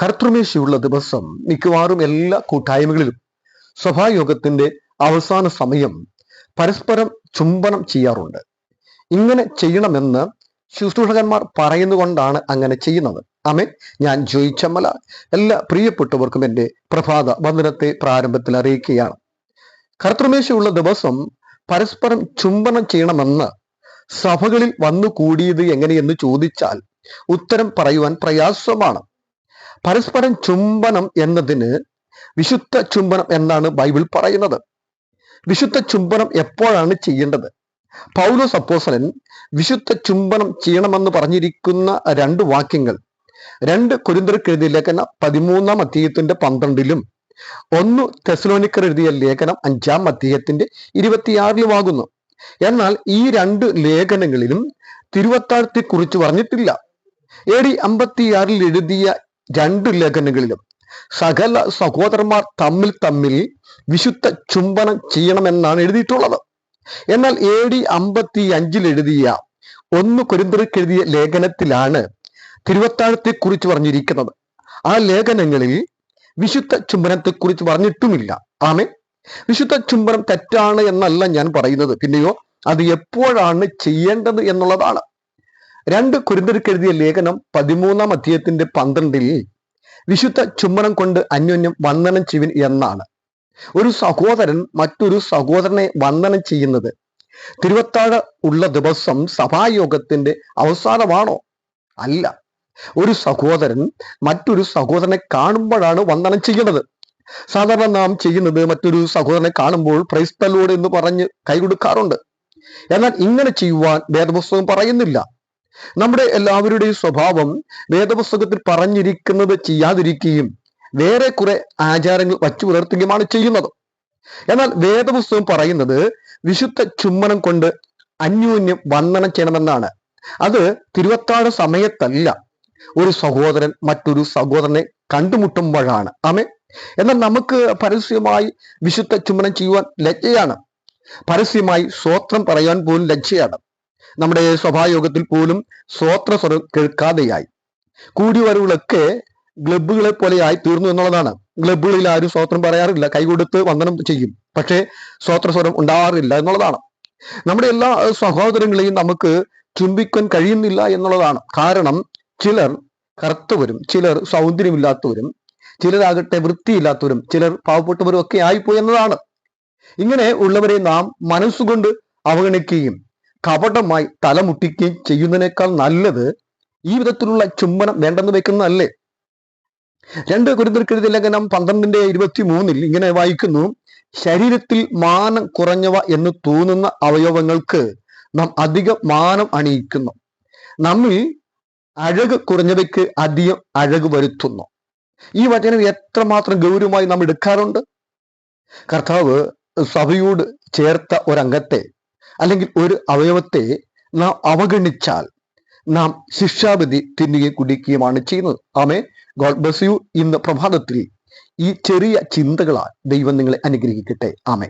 കർത്തൃമേശയുള്ള ദിവസം മിക്കവാറും എല്ലാ കൂട്ടായ്മകളിലും സഭായോഗത്തിന്റെ അവസാന സമയം പരസ്പരം ചുംബനം ചെയ്യാറുണ്ട്. ഇങ്ങനെ ചെയ്യണമെന്ന് ശുശ്രൂഷകന്മാർ പറയുന്നുകൊണ്ടാണ് അങ്ങനെ ചെയ്യുന്നത്. ആമേൻ. ഞാൻ ജോയി ചമ്മല എല്ലാ പ്രിയപ്പെട്ടവർക്കും എൻ്റെ പ്രഭാത വന്ദനത്തെ പ്രാരംഭത്തിൽ അറിയിക്കുകയാണ്. കർത്തൃമേശയുള്ള ദിവസം പരസ്പരം ചുംബനം ചെയ്യണമെന്ന് സഭകളിൽ വന്നു കൂടിയത് എങ്ങനെയെന്ന് ചോദിച്ചാൽ ഉത്തരം പറയുവാൻ പ്രയാസമാണ്. പരസ്പരം ചുംബനം എന്നതിന് വിശുദ്ധ ചുംബനം എന്നാണ് ബൈബിൾ പറയുന്നത്. വിശുദ്ധ ചുംബനം എപ്പോഴാണ് ചെയ്യേണ്ടത്? പൗലോസ് അപ്പോസ്തലൻ വിശുദ്ധ ചുംബനം ചെയ്യണമെന്ന് പറഞ്ഞിരിക്കുന്ന 2 വാക്യങ്ങൾ 2 കൊരിന്ത്യർക്ക് എഴുതിയ ലേഖനം 13-ാം അധ്യായത്തിന്റെ 12-ലും 1 തെസ്സലോനിക്കർ എഴുതിയ ലേഖനം 5-ാം അധ്യായത്തിന്റെ 26-ലുമാകുന്നു. എന്നാൽ ഈ 2 ലേഖനങ്ങളിലും തിരുവത്താഴത്തെ കുറിച്ച് പറഞ്ഞിട്ടില്ല. AD 56-ൽ എഴുതിയ 2 ലേഖനങ്ങളിലും സകല സഹോദരന്മാർ തമ്മിൽ വിശുദ്ധ ചുംബനം ചെയ്യണമെന്നാണ് എഴുതിയിട്ടുള്ളത്. എന്നാൽ AD 55-ൽ എഴുതിയ 1 കൊരിന്ത്യർക്ക് എഴുതിയ ലേഖനത്തിലാണ് തിരുവത്താഴത്തെ കുറിച്ച് പറഞ്ഞിരിക്കുന്നത്. ആ ലേഖനങ്ങളിൽ വിശുദ്ധ ചുംബനത്തെക്കുറിച്ച് പറഞ്ഞിട്ടുമില്ല. ആമേൻ. വിശുദ്ധ ചുംബനം തെറ്റാണ് എന്നല്ല ഞാൻ പറയുന്നത്, പിന്നെയോ അത് എപ്പോഴാണ് ചെയ്യേണ്ടത് എന്നുള്ളതാണ്. 2 കൊരിന്ത്യർക്ക് എഴുതിയ ലേഖനം 13-ാം അധ്യായത്തിന്റെ 12-ൽ വിശുദ്ധ ചുംബനം കൊണ്ട് അന്യോന്യം വന്ദനം ചെയ്യുവിൻ എന്നാണ്. ഒരു സഹോദരൻ മറ്റൊരു സഹോദരനെ വന്ദനം ചെയ്യുന്നത് തിരുവത്താഴ ഉള്ള ദിവസം സഭായോഗത്തിന്റെ അവസാനമാണോ? അല്ല. ഒരു സഹോദരൻ മറ്റൊരു സഹോദരനെ കാണുമ്പോഴാണ് വന്ദനം ചെയ്യുന്നത്. സാധാരണ നാം ചെയ്യുന്നത് മറ്റൊരു സഹോദരനെ കാണുമ്പോൾ പ്രൈസ് ദി ലോർഡ് എന്ന് പറഞ്ഞ് കൈകൊടുക്കാറുണ്ട്. എന്നാൽ ഇങ്ങനെ ചെയ്യുവാൻ വേദപുസ്തകം പറയുന്നില്ല. നമ്മുടെ എല്ലാവരുടെയും സ്വഭാവം വേദപുസ്തകത്തിൽ പറഞ്ഞിരിക്കുന്നത് ചെയ്യാതിരിക്കുകയും വേറെ കുറെ ആചാരങ്ങൾ വച്ചു പുലർത്തുകയുമാണ് ചെയ്യുന്നത്. എന്നാൽ വേദപുസ്തകം പറയുന്നത് വിശുദ്ധ ചുംബനം കൊണ്ട് അന്യോന്യം വന്ദനം ചെയ്യണമെന്നാണ്. അത് തിരുവത്താഴ സമയത്തല്ല, ഒരു സഹോദരൻ മറ്റൊരു സഹോദരനെ കണ്ടുമുട്ടുമ്പോഴാണ്. ആമേൻ. എന്നാൽ നമുക്ക് പരസ്യമായി വിശുദ്ധ ചുംബനം ചെയ്യുവാൻ ലജ്ജയാണ്. പരസ്യമായി സ്തോത്രം പറയാൻ പോലും ലജ്ജയാണ്. നമ്മുടെ സഭായോഗത്തിൽ പോലും സ്തോത്ര സ്വരം കേൾക്കാതെയായി. കൂടിവരവുകളൊക്കെ ക്ലബ്ബുകളെ പോലെ ആയി തീർന്നു എന്നുള്ളതാണ്. ക്ലബ്ബുകളിൽ ആരും സ്തോത്രം പറയാറില്ല, കൈകൊടുത്ത് വന്ദനം ചെയ്യും, പക്ഷേ സ്തോത്രസ്വരം ഉണ്ടാവാറില്ല എന്നുള്ളതാണ്. നമ്മുടെ എല്ലാ സഹോദരങ്ങളെയും നമുക്ക് ചുംബിക്കാൻ കഴിയുന്നില്ല എന്നുള്ളതാണ്. കാരണം ചിലർ കറുത്തവരും, ചിലർ സൗന്ദര്യമില്ലാത്തവരും, ചിലരാകട്ടെ വൃത്തിയില്ലാത്തവരും, ചിലർ പാവപ്പെട്ടവരും ഒക്കെ ആയിപ്പോയി എന്നതാണ്. ഇങ്ങനെ ഉള്ളവരെ നാം മനസ്സുകൊണ്ട് അവഗണിക്കുകയും കപടമായി തലമുട്ടിക്കുകയും ചെയ്യുന്നതിനേക്കാൾ നല്ലത് ഈ വിധത്തിലുള്ള ചുംബനം വേണ്ടെന്ന് വെക്കുന്നതല്ലേ. 2 കൊരിന്ത്യർക്ക് എഴുതിയ ലേഖനം 12-ന്റെ 23-ൽ ഇങ്ങനെ വായിക്കുന്നു: ശരീരത്തിൽ മാനം കുറഞ്ഞവ എന്ന് തോന്നുന്ന അവയവങ്ങൾക്ക് നാം അധികം മാനം അണിയിക്കുന്നു, നമ്മിൽ അഴക് കുറഞ്ഞവയ്ക്ക് അധികം അഴക് വരുത്തുന്നു. ഈ വചനം എത്രമാത്രം ഗൗരവമായി നാം എടുക്കാറുണ്ട്. കർത്താവ് സഭയോട് ചേർത്ത ഒരംഗത്തെ അല്ലെങ്കിൽ ഒരു അവയവത്തെ നാം അവഗണിച്ചാൽ നാം ശിക്ഷാവിധി തിന്നുകയും കുടിക്കുകയുമാണ് ചെയ്യുന്നത്. ആമേ. God bless you. ഇന്ന് പ്രഭാതത്തിൽ ഈ ചെറിയ ചിന്തകളാൽ ദൈവം നിങ്ങളെ അനുഗ്രഹിക്കട്ടെ. ആമേ.